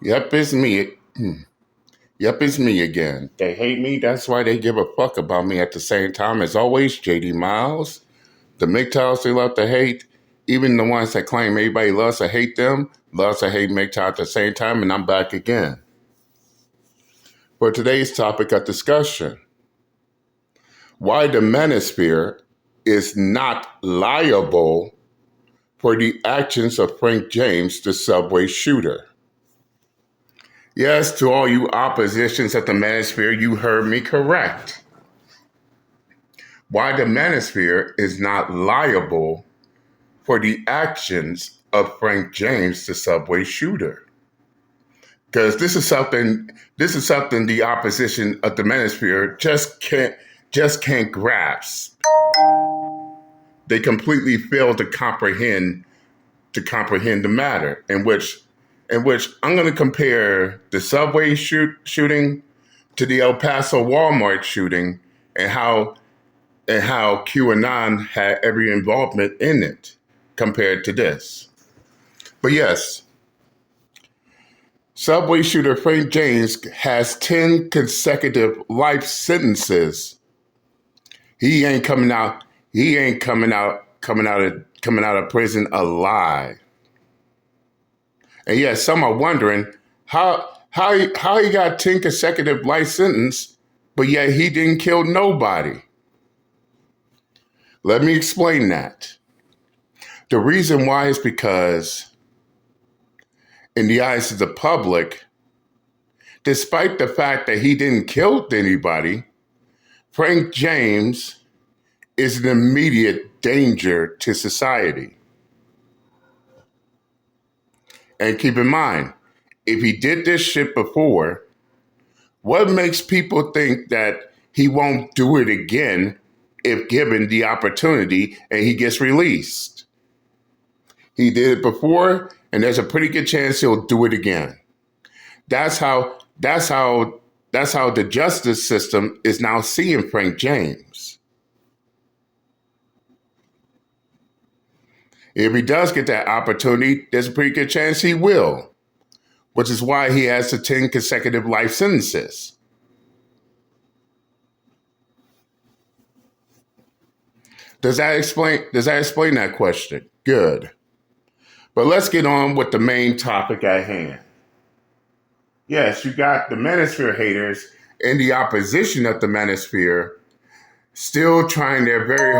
Yep, it's me. Yep, it's me again. They hate me. That's why they give a fuck about me at the same time. As always, JD Miles. The MGTOWs they love to hate. Even the ones that claim everybody loves to hate them, loves to hate MGTOW at the same time, and I'm back again. For today's topic of discussion, why the Manosphere is not liable for the actions of Frank James, the subway shooter. Yes, to all you oppositions at the Manosphere, you heard me correct. Why the Manosphere is not liable for the actions of Frank James, the subway shooter. Because this is something the opposition of the Manosphere just can't grasp. They completely fail to comprehend the matter in which I'm going to compare the subway shooting to the El Paso Walmart shooting and how QAnon had every involvement in it compared to this. But yes, subway shooter Frank James has 10 consecutive life sentences. He ain't coming out of prison alive. And yes, some are wondering how he got 10 consecutive life sentences, but yet he didn't kill nobody. Let me explain that. The reason why is because in the eyes of the public, despite the fact that he didn't kill anybody, Frank James is an immediate danger to society. And keep in mind, if he did this shit before, what makes people think that he won't do it again if given the opportunity and he gets released? He did it before, and there's a pretty good chance he'll do it again. That's how the justice system is now seeing Frank James. If he does get that opportunity, there's a pretty good chance he will, which is why he has the 10 consecutive life sentences. Does that explain that question? Good. But let's get on with the main topic at hand. Yes, you got the Manosphere haters and the opposition of the Manosphere still trying their very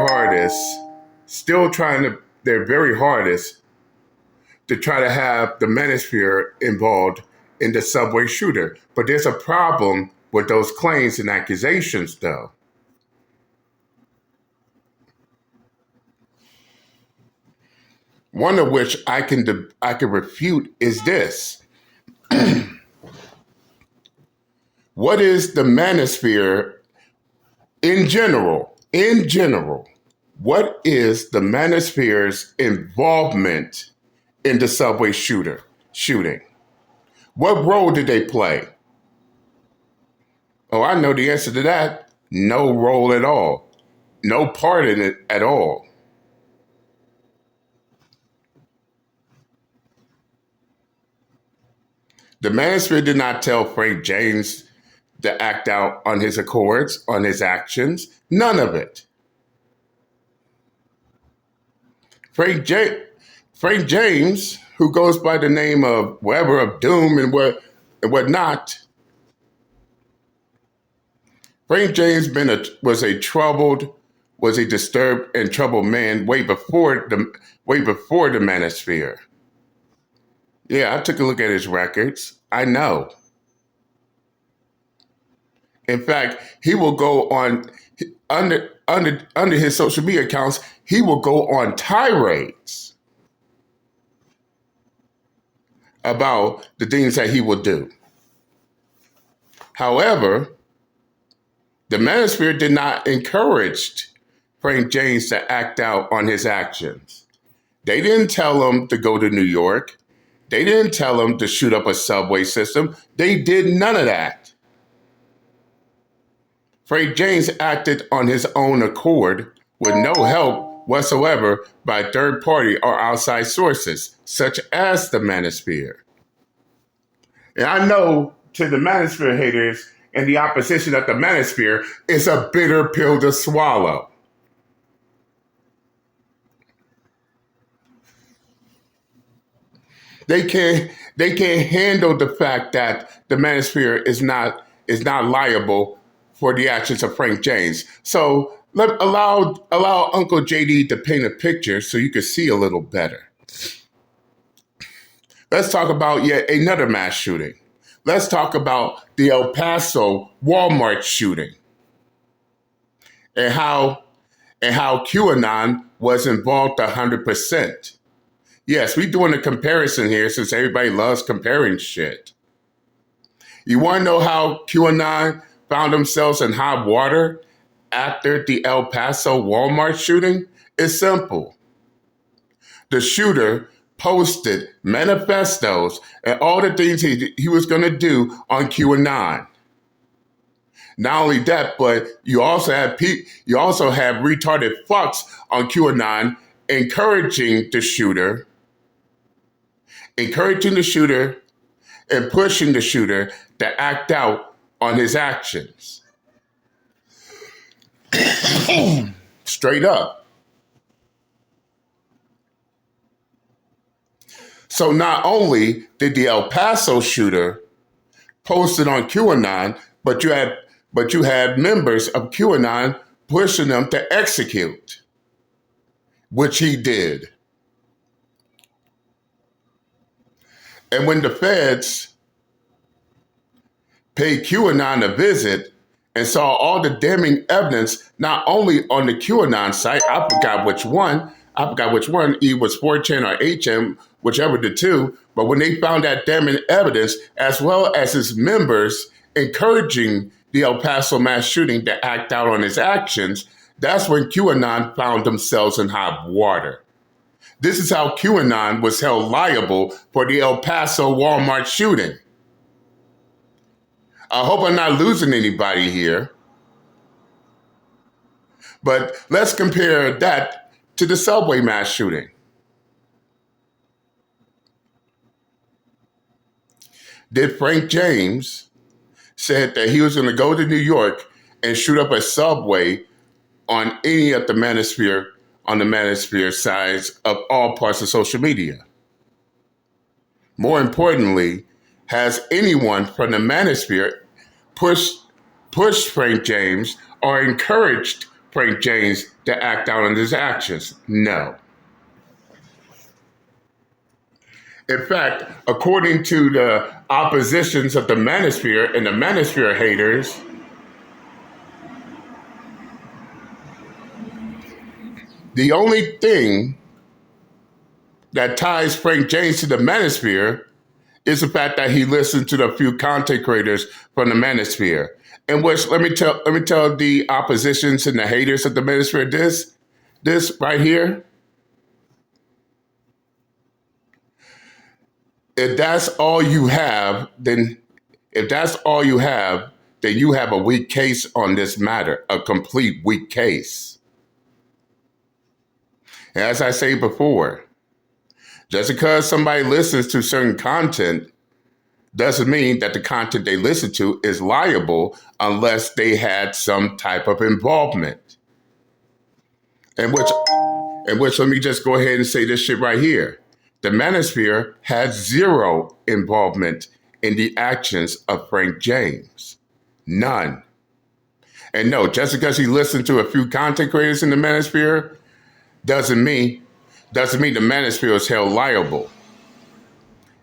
hardest to try to have the Manosphere involved in the subway shooter. But there's a problem with those claims and accusations, though. One of which I can refute is this. What is the Manosphere in general? In general, what is the Manosphere's involvement in the subway shooting? What role did they play? Oh, I know the answer to that. No role at all. No part in it at all. The Manosphere did not tell Frank James to act out on his accords, on his actions. None of it. Frank James, who goes by the name of whatever of Doom and whatnot, Frank James was a disturbed and troubled man way before the Manosphere. Yeah, I took a look at his records. I know. In fact, he will go on under his social media accounts. He will go on tirades about the things that he will do. However, the Manosphere did not encourage Frank James to act out on his actions. They didn't tell him to go to New York. They didn't tell him to shoot up a subway system. They did none of that. Frank James acted on his own accord with no help whatsoever by third party or outside sources, such as the Manosphere. And I know to the Manosphere haters and the opposition of the Manosphere, it's a bitter pill to swallow. They can't handle the fact that the Manosphere is not liable for the actions of Frank James. So allow Uncle JD to paint a picture so you can see a little better. Let's talk about yet another mass shooting. Let's talk about the El Paso Walmart shooting and how QAnon was involved 100%. Yes, we're doing a comparison here since everybody loves comparing shit. You want to know how QAnon found themselves in hot water after the El Paso Walmart shooting? It's simple. The shooter posted manifestos and all the things he was going to do on QAnon. Not only that, but you also have retarded fucks on QAnon encouraging the shooter and pushing the shooter to act out on his actions. Straight up. So not only did the El Paso shooter post it on QAnon, but you had members of QAnon pushing them to execute, which he did. And when the feds paid QAnon a visit and saw all the damning evidence, not only on the QAnon site, I forgot which one, it was 4chan or 8chan, whichever the two, but when they found that damning evidence, as well as his members encouraging the El Paso mass shooting to act out on his actions, that's when QAnon found themselves in hot water. This is how QAnon was held liable for the El Paso Walmart shooting. I hope I'm not losing anybody here. But let's compare that to the subway mass shooting. Did Frank James said that he was going to go to New York and shoot up a subway on any of the Manosphere, on the Manosphere sides of all parts of social media? More importantly, has anyone from the Manosphere pushed Frank James or encouraged Frank James to act out on his actions? No. In fact, according to the oppositions of the Manosphere and the Manosphere haters, the only thing that ties Frank James to the Manosphere is the fact that he listened to the few content creators from the Manosphere. And which let me tell the oppositions and the haters of the Manosphere this right here. If that's all you have, then you have a weak case on this matter, a complete weak case. And as I say before, just because somebody listens to certain content doesn't mean that the content they listen to is liable unless they had some type of involvement. And which let me just go ahead and say this shit right here. The Manosphere had zero involvement in the actions of Frank James. None. And no, just because he listened to a few content creators in the Manosphere doesn't mean the Manosphere is held liable.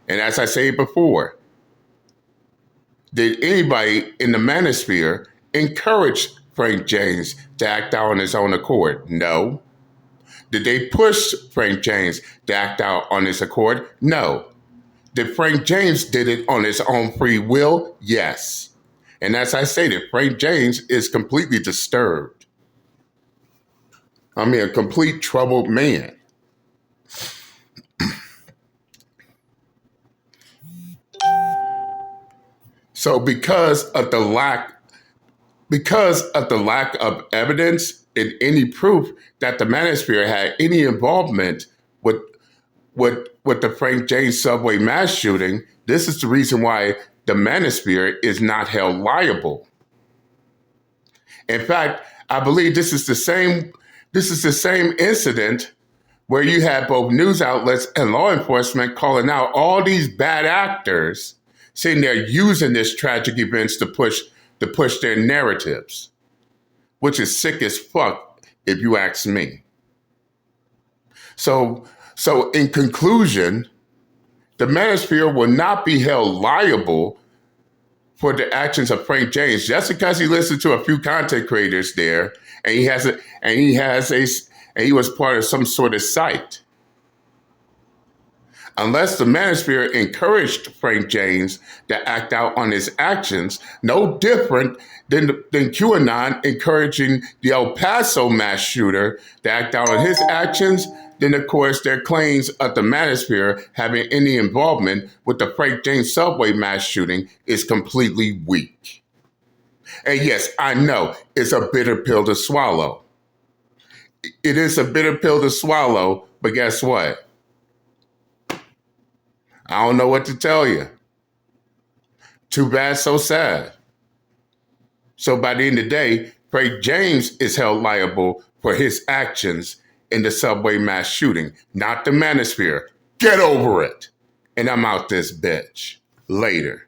And as I said before, did anybody in the Manosphere encourage Frank James to act out on his own accord? No. Did they push Frank James to act out on his accord? No. Did Frank James did it on his own free will? Yes. And as I stated, Frank James is completely disturbed. I mean, a complete troubled man. So because of the lack of evidence and any proof that the Manosphere had any involvement with with the Frank James subway mass shooting, this is the reason why the Manosphere is not held liable. In fact, I believe this is the same incident where you had both news outlets and law enforcement calling out all these bad actors, saying they're using this tragic events to push their narratives, which is sick as fuck, if you ask me. So in conclusion, the Manosphere will not be held liable for the actions of Frank James just because he listened to a few content creators there and he was part of some sort of site. Unless the Manosphere encouraged Frank James to act out on his actions, no different than QAnon encouraging the El Paso mass shooter to act out on his actions, then of course their claims of the Manosphere having any involvement with the Frank James subway mass shooting is completely weak. And yes, I know it's a bitter pill to swallow. It is a bitter pill to swallow, but guess what? I don't know what to tell you. Too bad, so sad. So by the end of the day, Frank James is held liable for his actions in the subway mass shooting, not the Manosphere. Get over it. And I'm out this bitch. Later.